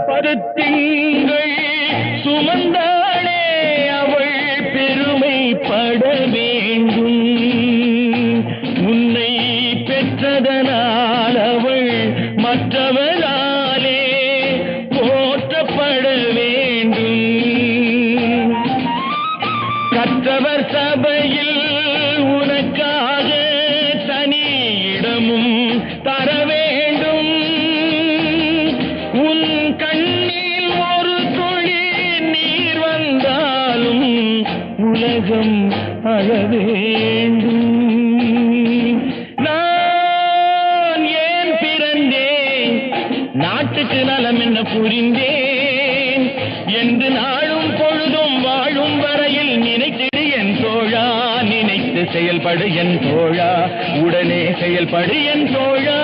10 திங்கள் சுமந்தாளே அவள் பெருமைப்பட வேண்டும். உன்னை பெற்றதனால் அவள் மற்றவராலே போற்றப்பட வேண்டும். கற்றவர் சபையில் உனக்காக தனி இடமும் தர வேண்டும். உன் கண்ணில் ஒரு துளி நீர் வந்தாலும் உலகம் அழ வேண்டும். நான் ஏன் பிறந்தேன், நாட்டுக்கு நலம் என்ன புரிந்தேன் என்று நாளும் பொழுதும் வாழும் வரையில் நினைத்திடு என் தோழா. நினைத்து செயல்படு என் தோழா, உடனே செயல்படு என் தோழா.